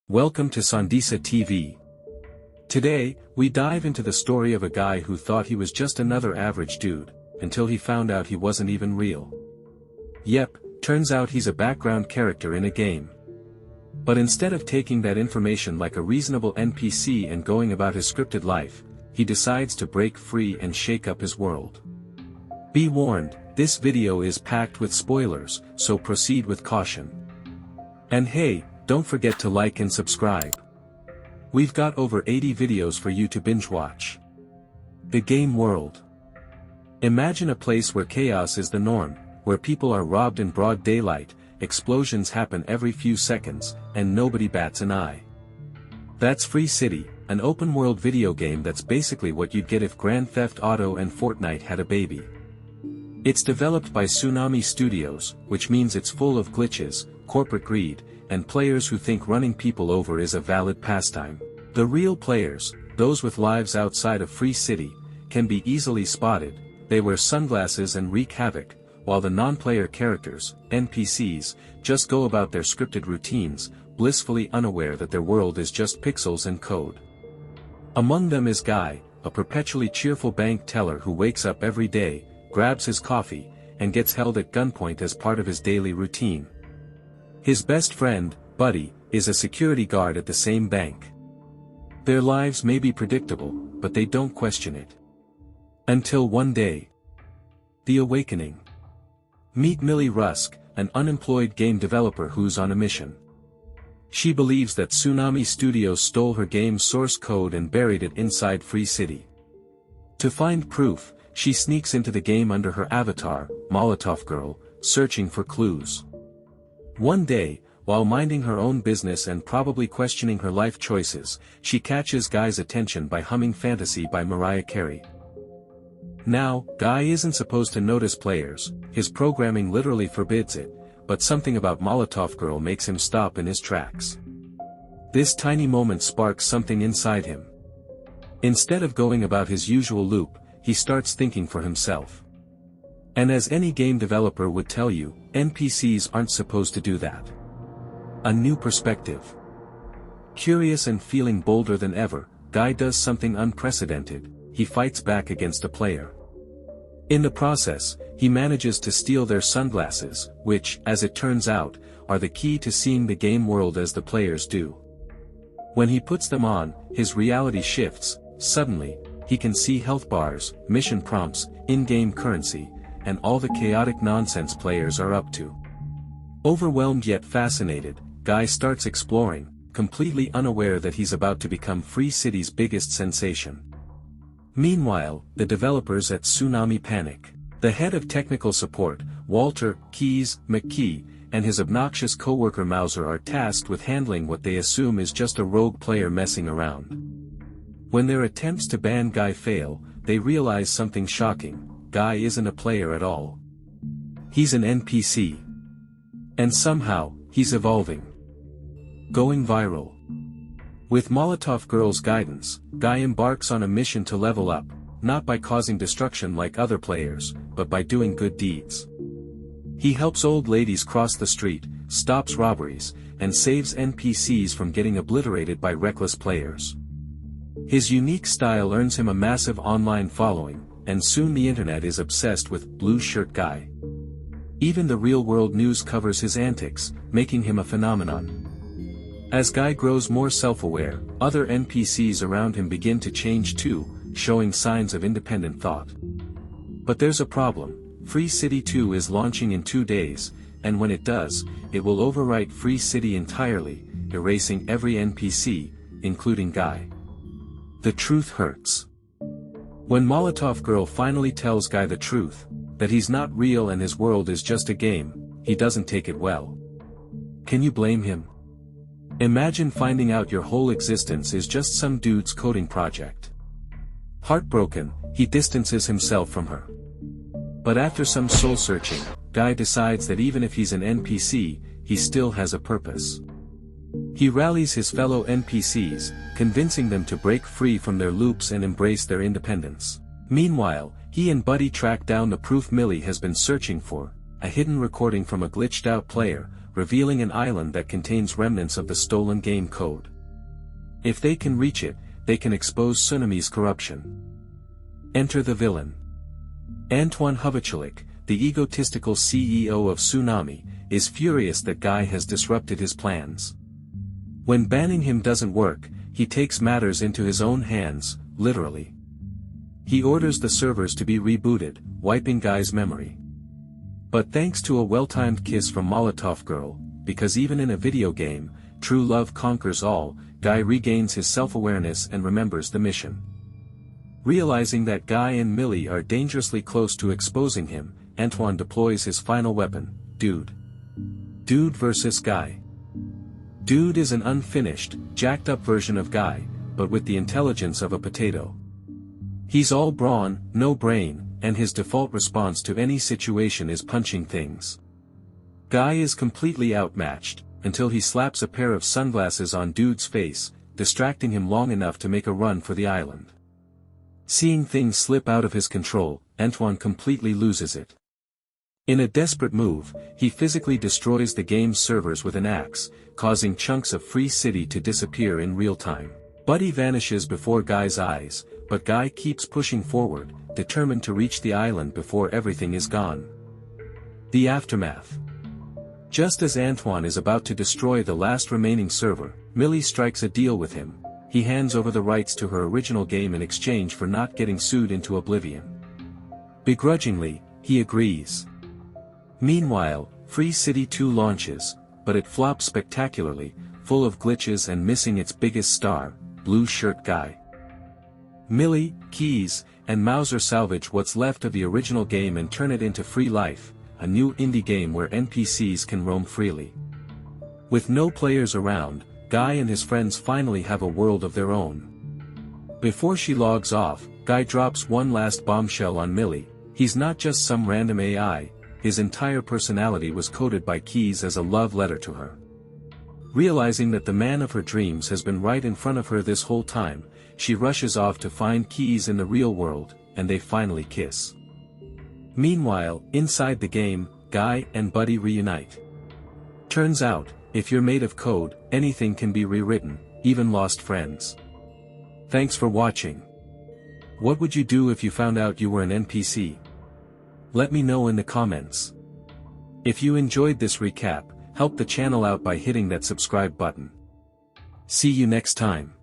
Welcome to Sondisa TV. Today, we dive into the story of a guy who thought he was just another average dude, until he found out he wasn't even real. Yep, turns out he's a background character in a game. But instead of taking that information like a reasonable NPC and going about his scripted life, he decides to break free and shake up his world. Be warned, this video is packed with spoilers, so proceed with caution. And hey, don't forget to like and subscribe. We've got over 80 videos for you to binge watch. The game world. Imagine a place where chaos is the norm, where people are robbed in broad daylight, explosions happen every few seconds, and nobody bats an eye. That's Free City, an open-world video game that's basically what you'd get if Grand Theft Auto and Fortnite had a baby. It's developed by Tsunami Studios, which means it's full of glitches, corporate greed, and players who think running people over is a valid pastime. The real players, those with lives outside of Free City, can be easily spotted. They wear sunglasses and wreak havoc, while the non-player characters, NPCs, just go about their scripted routines, blissfully unaware that their world is just pixels and code. Among them is Guy, a perpetually cheerful bank teller who wakes up every day, grabs his coffee, and gets held at gunpoint as part of his daily routine. His best friend, Buddy, is a security guard at the same bank. Their lives may be predictable, but they don't question it. Until one day. The awakening. Meet Millie Rusk, an unemployed game developer who's on a mission. She believes that Tsunami Studios stole her game's source code and buried it inside Free City. To find proof, she sneaks into the game under her avatar, Molotov Girl, searching for clues. One day, while minding her own business and probably questioning her life choices, she catches Guy's attention by humming Fantasy by Mariah Carey. Now, Guy isn't supposed to notice players, his programming literally forbids it, but something about Molotov Girl makes him stop in his tracks. This tiny moment sparks something inside him. Instead of going about his usual loop, he starts thinking for himself. And as any game developer would tell you, NPCs aren't supposed to do that. A new perspective. Curious and feeling bolder than ever, Guy does something unprecedented. He fights back against a player. In the process, he manages to steal their sunglasses, which, as it turns out, are the key to seeing the game world as the players do. When he puts them on, his reality shifts. Suddenly, he can see health bars, mission prompts, in-game currency, and all the chaotic nonsense players are up to. Overwhelmed yet fascinated, Guy starts exploring, completely unaware that he's about to become Free City's biggest sensation. Meanwhile, the developers at Tsunami panic. The head of technical support, Walter Keys McKee, and his obnoxious coworker Mauser are tasked with handling what they assume is just a rogue player messing around. When their attempts to ban Guy fail, they realize something shocking. Guy isn't a player at all. He's an NPC. And somehow, he's evolving. Going viral. With Molotov Girl's guidance, Guy embarks on a mission to level up, not by causing destruction like other players, but by doing good deeds. He helps old ladies cross the street, stops robberies, and saves NPCs from getting obliterated by reckless players. His unique style earns him a massive online following, and soon the internet is obsessed with Blue Shirt Guy. Even the real-world news covers his antics, making him a phenomenon. As Guy grows more self-aware, other NPCs around him begin to change too, showing signs of independent thought. But there's a problem. Free City 2 is launching in 2 days, and when it does, it will overwrite Free City entirely, erasing every NPC, including Guy. The truth hurts. When Molotov Girl finally tells Guy the truth, that he's not real and his world is just a game, he doesn't take it well. Can you blame him? Imagine finding out your whole existence is just some dude's coding project. Heartbroken, he distances himself from her. But after some soul-searching, Guy decides that even if he's an NPC, he still has a purpose. He rallies his fellow NPCs, convincing them to break free from their loops and embrace their independence. Meanwhile, he and Buddy track down the proof Millie has been searching for, a hidden recording from a glitched-out player, revealing an island that contains remnants of the stolen game code. If they can reach it, they can expose Tsunami's corruption. Enter the villain. Antoine Huvachalik, the egotistical CEO of Tsunami, is furious that Guy has disrupted his plans. When banning him doesn't work, he takes matters into his own hands, literally. He orders the servers to be rebooted, wiping Guy's memory. But thanks to a well-timed kiss from Molotov Girl, because even in a video game, true love conquers all, Guy regains his self-awareness and remembers the mission. Realizing that Guy and Millie are dangerously close to exposing him, Antoine deploys his final weapon, Dude. Dude versus Guy. Dude is an unfinished, jacked-up version of Guy, but with the intelligence of a potato. He's all brawn, no brain, and his default response to any situation is punching things. Guy is completely outmatched, until he slaps a pair of sunglasses on Dude's face, distracting him long enough to make a run for the island. Seeing things slip out of his control, Antoine completely loses it. In a desperate move, he physically destroys the game's servers with an axe, causing chunks of Free City to disappear in real time. Buddy vanishes before Guy's eyes, but Guy keeps pushing forward, determined to reach the island before everything is gone. The aftermath. Just as Antoine is about to destroy the last remaining server, Millie strikes a deal with him. He hands over the rights to her original game in exchange for not getting sued into oblivion. Begrudgingly, he agrees. Meanwhile, Free City 2 launches, but it flops spectacularly, full of glitches and missing its biggest star, Blue Shirt Guy. Millie, Keys, and Mauser salvage what's left of the original game and turn it into Free Life, a new indie game where NPCs can roam freely. With no players around, Guy and his friends finally have a world of their own. Before she logs off, Guy drops one last bombshell on Millie. He's not just some random AI, his entire personality was coded by Keys as a love letter to her. Realizing that the man of her dreams has been right in front of her this whole time, she rushes off to find Keys in the real world, and they finally kiss. Meanwhile, inside the game, Guy and Buddy reunite. Turns out, if you're made of code, anything can be rewritten, even lost friends. Thanks for watching. What would you do if you found out you were an NPC? Let me know in the comments. If you enjoyed this recap, help the channel out by hitting that subscribe button. See you next time.